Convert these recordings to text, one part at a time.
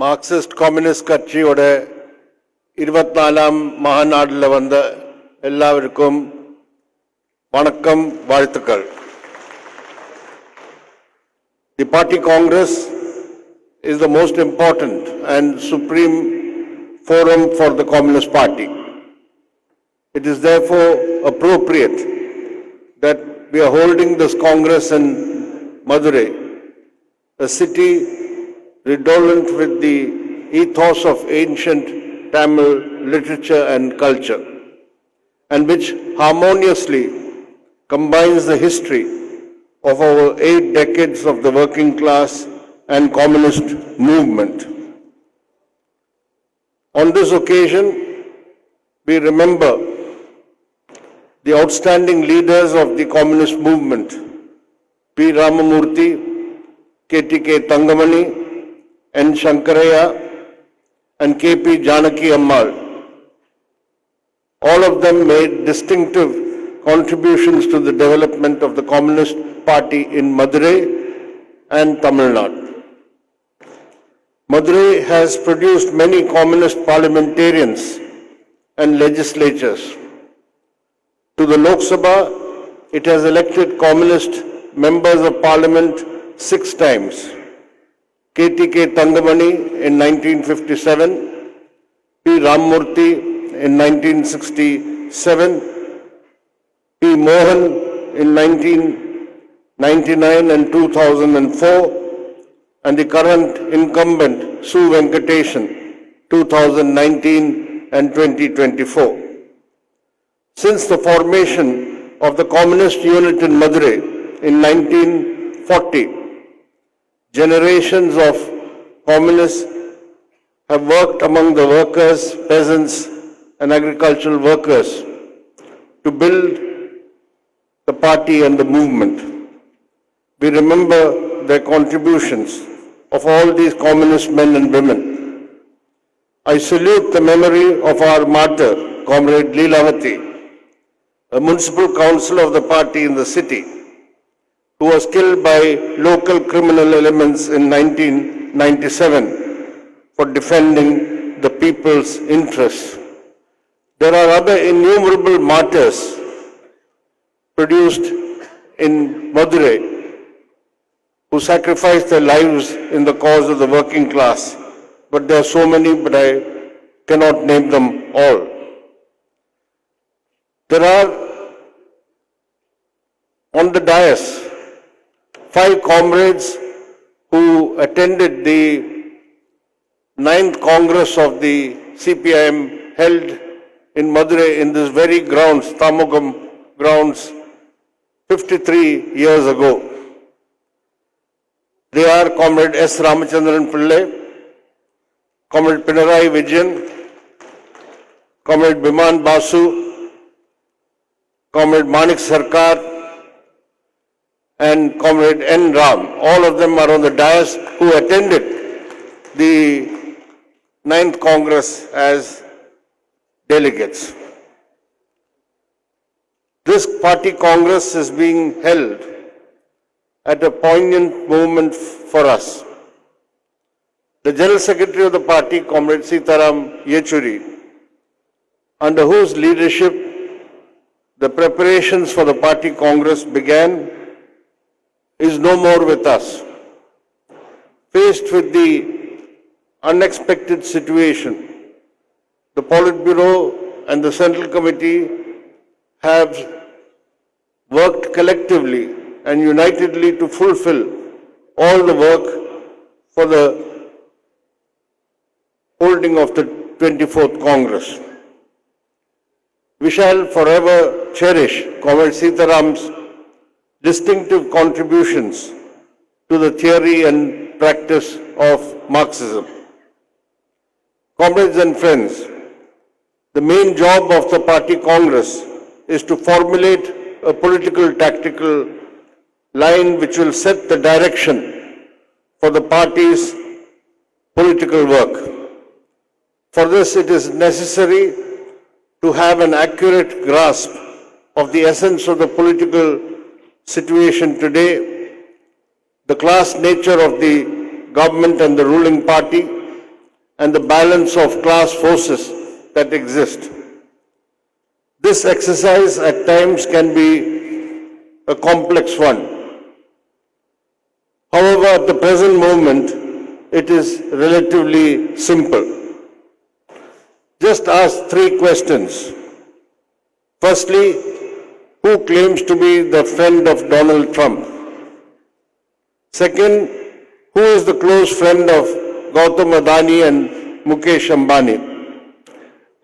Marxist communist கட்சியோட 24ஆம் மகாநாடுல வந்த எல்லாருக்கும் வணக்கம், வாழ்த்துக்கள். The Party Congress is the most important and supreme forum for the Communist Party. It is therefore appropriate that we are holding this Congress in Madurai, a city redolent with the ethos of ancient Tamil literature and culture, and which harmoniously combines the history of over 8 decades of the working class and communist movement. On this occasion, we remember the outstanding leaders of the communist movement, P. Ramamurthy, K.T.K. Thangamani, N. Shankaraya, and K.P. Janaki Ammal. All of them made distinctive contributions to the development of the Communist Party in Madurai and Tamil Nadu. Madurai has produced many communist parliamentarians and legislatures. To the Lok Sabha, it has elected communist members of parliament 6 times. K.T.K. Thangamani in 1957, P. Ramamurthy in 1967, P. Mohan in 1999 and 2004, and the current incumbent Su Venkatesan 2019 and 2024. Since the formation of the communist unit in Madurai in 1940, generations of communists have worked among the workers, peasants, and agricultural workers to build the party and the movement. We remember their contributions of all these communist men and women. I salute the memory of our martyr, Comrade Leelavati, a municipal councillor of the party in the city, who was killed by local criminal elements in 1997 for defending the people's interests. There are other innumerable martyrs produced in Madurai who sacrificed their lives in the cause of the working class. But there are so many, but I cannot name them all. There are on the dais 5 comrades who attended the 9th Congress of the CPIM held in Madurai in this very grounds, Tamugam grounds, 53 years ago. They are Comrade S. Ramachandran Pillai, Comrade Pinarayi Vijayan, Comrade Biman Basu, Comrade Manik Sarkar, and Comrade N. Ram. All of them are on the dais who attended the 9th Congress as delegates. This party Congress is being held at a poignant moment for us. The General Secretary of the party, Comrade Sitaram Yechuri, under whose leadership the preparations for the party Congress began, is no more with us. Faced with the unexpected situation, the Politburo and the Central Committee have worked collectively and unitedly to fulfill all the work for the holding of the 24th Congress. We shall forever cherish Comrade Sitaram's distinctive contributions to the theory and practice of Marxism. Comrades and friends, the main job of the Party Congress is to formulate a political tactical line which will set the direction for the party's political work. For this, it is necessary to have an accurate grasp of the essence of the political situation today, the class nature of the government and the ruling party, and the balance of class forces that exist. This exercise at times can be a complex one. However, at the present moment, it is relatively simple. Just ask three questions. Firstly, who claims to be the friend of Donald Trump? Second, who is the close friend of Gautam Adani and Mukesh Ambani?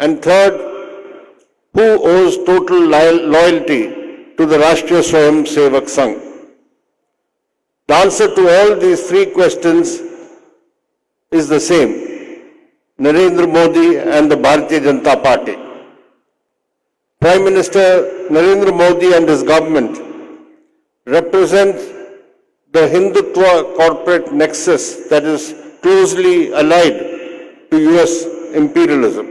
And third, who owes total loyalty to the Rashtriya Swayam Sevak Sangh? The answer to all these three questions is the same: Narendra Modi and the Bharatiya Janata Party. Prime Minister Narendra Modi and his government represent the Hindutva corporate nexus that is closely allied to US imperialism.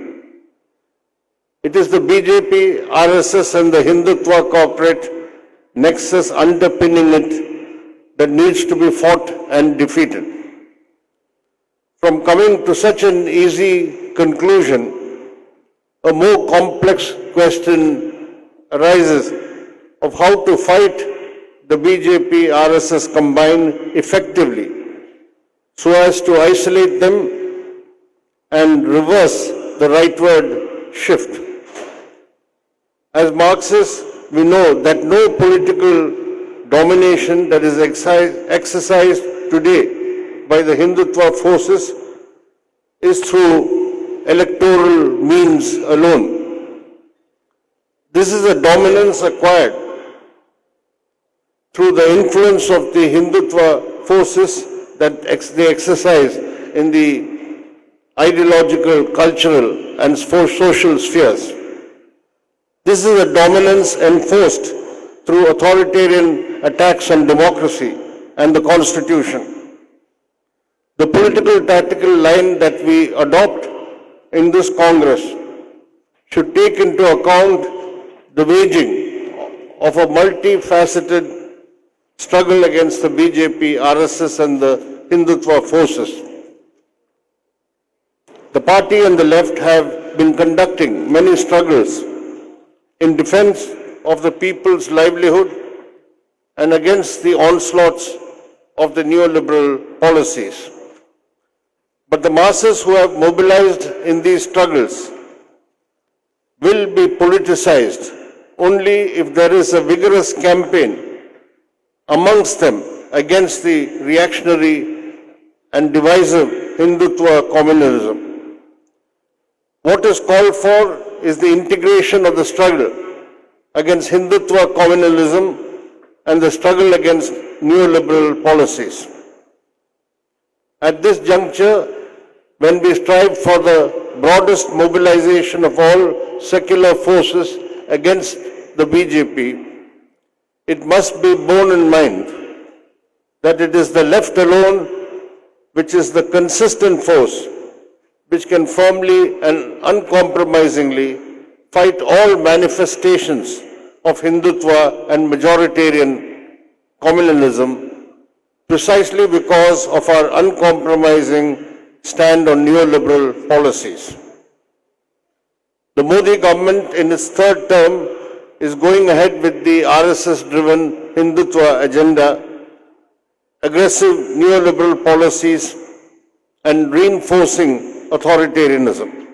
It is the BJP, RSS and the Hindutva corporate nexus underpinning it that needs to be fought and defeated. From coming to such an easy conclusion, a more complex question arises of how to fight the BJP RSS combined effectively so as to isolate them and reverse the rightward shift. As Marxists, we know that no political domination that is exercised today by the Hindutva forces is through electoral means alone. This is a dominance acquired through the influence of the Hindutva forces that they exercise in the ideological, cultural and social spheres. This is a dominance enforced through authoritarian attacks on democracy and the Constitution. The political tactical line that we adopt in this Congress should take into account the waging of a multifaceted struggle against the BJP, RSS and the Hindutva forces. The party and the left have been conducting many struggles in defense of the people's livelihood and against the onslaughts of the neoliberal policies. But the masses who have mobilized in these struggles will be politicized only if there is a vigorous campaign amongst them against the reactionary and divisive Hindutva communalism. What is called for is the integration of the struggle against Hindutva communalism and the struggle against neoliberal policies. At this juncture, when we strive for the broadest mobilization of all secular forces against the BJP, it must be borne in mind that it is the left alone which is the consistent force which can firmly and uncompromisingly fight all manifestations of Hindutva and majoritarian communalism precisely because of our uncompromising stand on neoliberal policies. The Modi government in its third term is going ahead with the RSS-driven Hindutva agenda, aggressive neoliberal policies and reinforcing authoritarianism.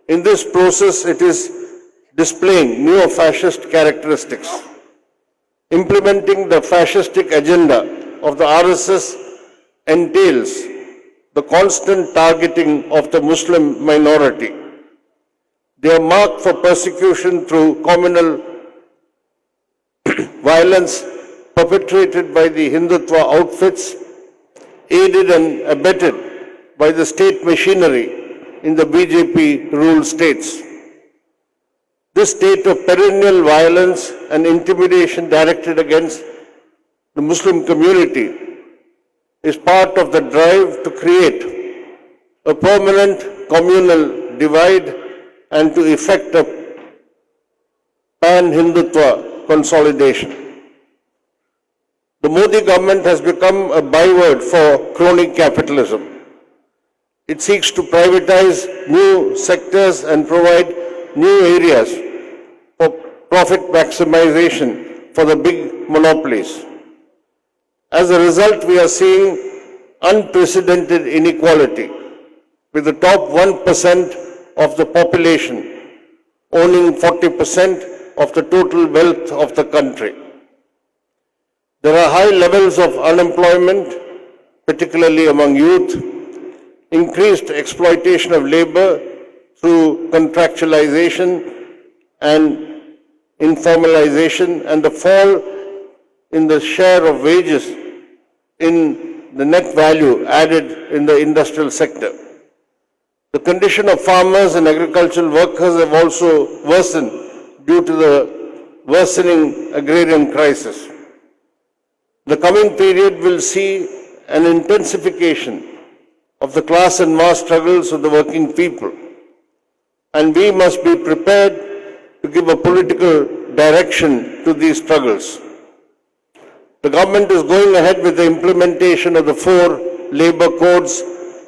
In this process, it is displaying neo-fascist characteristics. Implementing the fascistic agenda of the RSS entails the constant targeting of the Muslim minority. They are marked for persecution through communal violence perpetrated by the Hindutva outfits, aided and abetted by the state machinery in the BJP-ruled states. This state of perennial violence and intimidation directed against the Muslim community is part of the drive to create a permanent communal divide and to effect a pan-Hindutva consolidation. The Modi government has become a byword for crony capitalism. It seeks to privatize new sectors and provide new areas for profit maximization for the big monopolies. As a result, we are seeing unprecedented inequality, with the top 1% of the population owning 40% of the total wealth of the country. There are high levels of unemployment, particularly among youth, increased exploitation of labor through contractualization and informalization, and the fall in the share of wages in the net value added in the industrial sector. The condition of farmers and agricultural workers have also worsened due to the worsening agrarian crisis. The coming period will see an intensification of the class and mass struggles of the working people, and we must be prepared to give a political direction to these struggles. The government is going ahead with the implementation of the 4 labor codes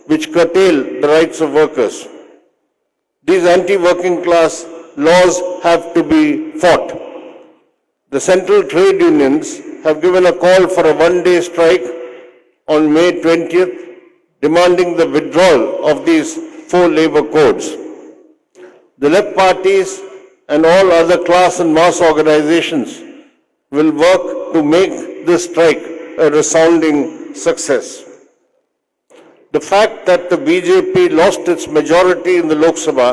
which curtail the rights of workers. These anti-working class laws have to be fought. The central trade unions have given a call for a one-day strike on May 20th, demanding the withdrawal of these 4 labor codes. The left parties and all other class and mass organizations will work to make this strike a resounding success. The fact that the BJP lost its majority in the Lok Sabha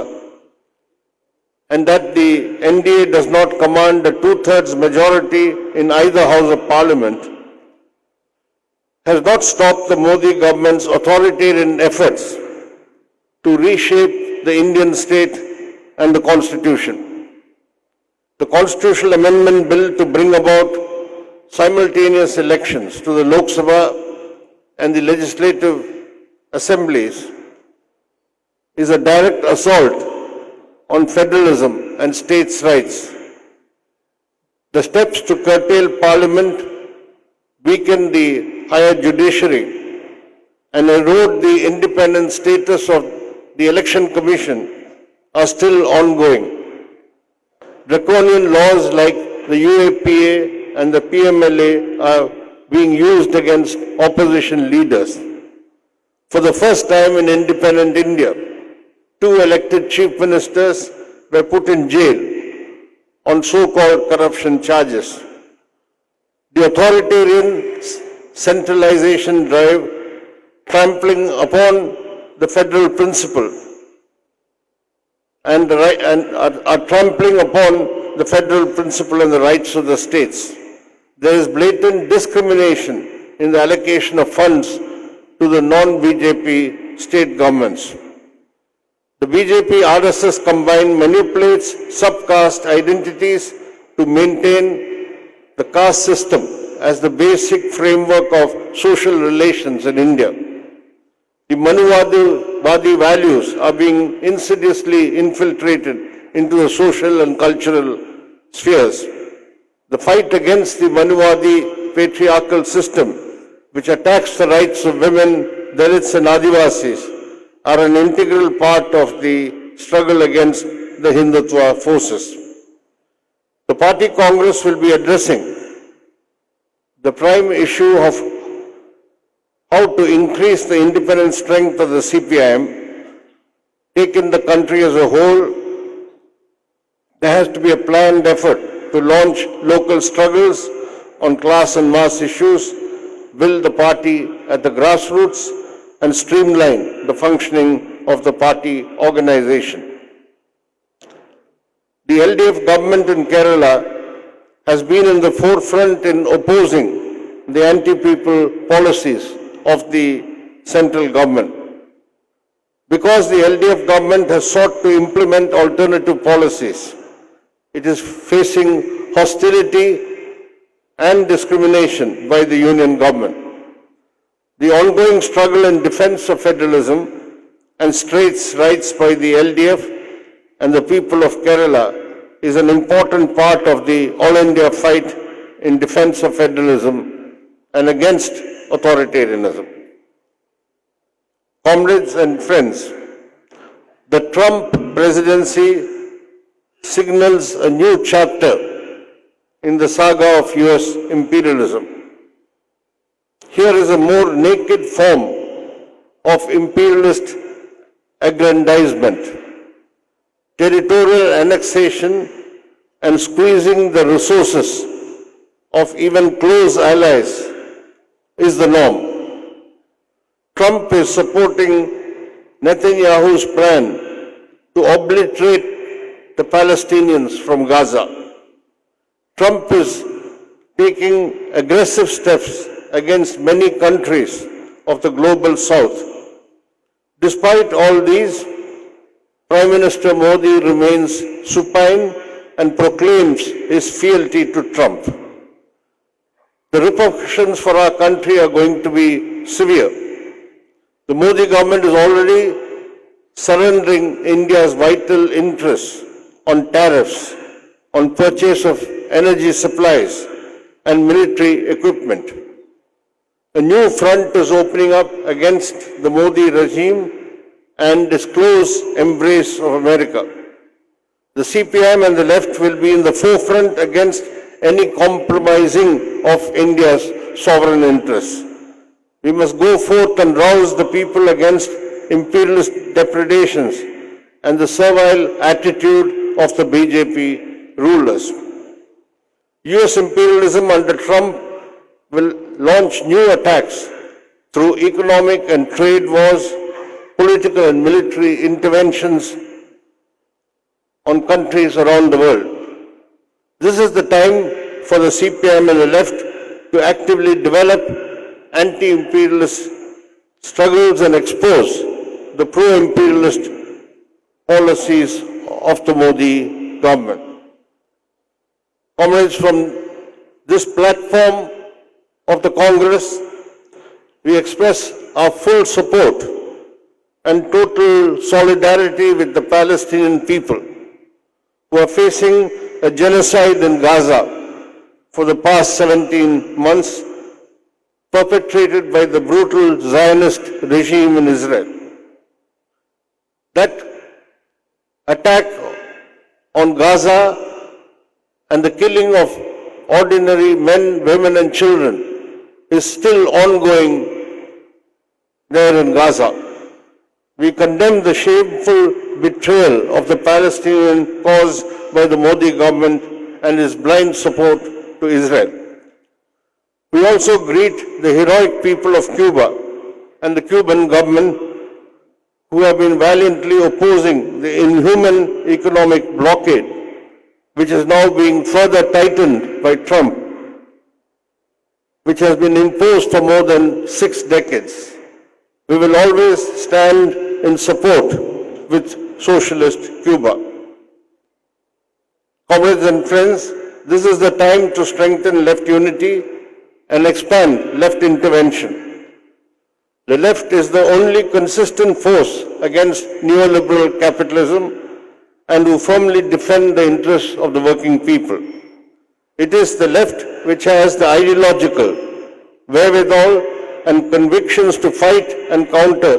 and that the NDA does not command a 2/3 majority in either House of Parliament has not stopped the Modi government's authoritarian efforts to reshape the Indian state and the Constitution. The Constitutional Amendment Bill to bring about simultaneous elections to the Lok Sabha and the legislative assemblies is a direct assault on federalism and states' rights. The steps to curtail Parliament, weaken the higher judiciary, and erode the independent status of the Election Commission are still ongoing. Draconian laws like the UAPA and the PMLA are being used against opposition leaders. For the first time in independent India, 2 elected chief ministers were put in jail on so-called corruption charges. The authoritarian centralization drive, trampling upon the federal principle and are trampling upon the federal principle and the rights of the states. There is blatant discrimination in the allocation of funds to the non-BJP state governments. The BJP RSS combine manipulates sub-caste identities to maintain the caste system as the basic framework of social relations in India. The Manuvadi values are being insidiously infiltrated into the social and cultural spheres. The fight against the Manuvadi patriarchal system, which attacks the rights of women, Dalits and Adivasis, are an integral part of the struggle against the Hindutva forces. The party Congress will be addressing the prime issue of how to increase the independent strength of the CPIM. Taken the country as a whole, there has to be a planned effort to launch local struggles on class and mass issues, build the party at the grassroots, and streamline the functioning of the party organization. The LDF government in Kerala has been in the forefront in opposing the anti-people policies of the central government. Because the LDF government has sought to implement alternative policies, it is facing hostility and discrimination by the union government. The ongoing struggle in defense of federalism and states' rights by the LDF and the people of Kerala is an important part of the All India fight in defense of federalism and against authoritarianism. Comrades and friends, the Trump presidency signals a new chapter in the saga of US imperialism. Here is a more naked form of imperialist aggrandizement, territorial annexation, and squeezing the resources of even close allies is the norm. Trump is supporting Netanyahu's plan to obliterate the Palestinians from Gaza. Trump is taking aggressive steps against many countries of the global south. Despite all these, Prime Minister Modi remains supine and proclaims his fealty to Trump. The repercussions for our country are going to be severe. The Modi government is already surrendering India's vital interests on tariffs, on purchase of energy supplies and military equipment. A new front is opening up against the Modi regime and its close embrace of America. The CPIM and the left will be in the forefront against any compromising of India's sovereign interests. We must go forth and rouse the people against imperialist depredations and the servile attitude of the BJP rulers. US imperialism under Trump will launch new attacks through economic and trade wars, political and military interventions on countries around the world. This is the time for the CPIM and the left to actively develop anti-imperialist struggles and expose the pro-imperialist policies of the Modi government. Comrades, from this platform of the Congress, we express our full support and total solidarity with the Palestinian people who are facing a genocide in Gaza for the past 17 months, perpetrated by the brutal Zionist regime in Israel. That attack on Gaza and the killing of ordinary men, women and children is still ongoing there in Gaza. We condemn the shameful betrayal of the Palestinian cause by the Modi government and its blind support to Israel. We also greet the heroic people of Cuba and the Cuban government who have been valiantly opposing the inhuman economic blockade, which is now being further tightened by Trump, which has been imposed for more than 6 decades. We will always stand in support with socialist Cuba. Comrades and friends, this is the time to strengthen left unity and expand left intervention. The left is the only consistent force against neoliberal capitalism and who firmly defend the interests of the working people. It is the left which has the ideological wherewithal and convictions to fight and counter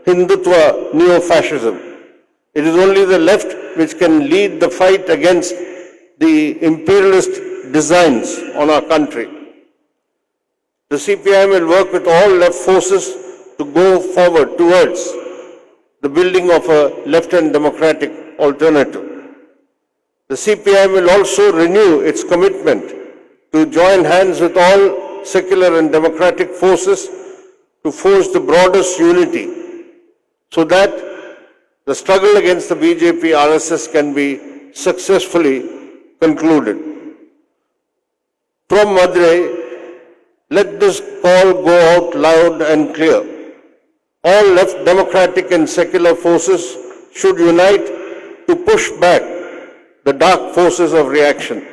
Hindutva neo-fascism. It is only the left which can lead the fight against the imperialist designs on our country. The CPIM will work with all left forces to go forward towards the building of a left and democratic alternative. The CPIM will also renew its commitment to join hands with all secular and democratic forces to forge the broadest unity so that the struggle against the BJP RSS can be successfully concluded. From Madurai, let this call go out loud and clear. All left democratic and secular forces should unite to push back the dark forces of reaction.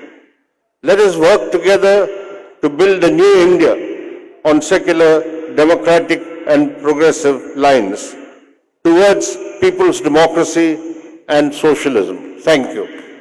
Let us work together to build a new India on secular, democratic and progressive lines towards people's democracy and socialism. Thank you.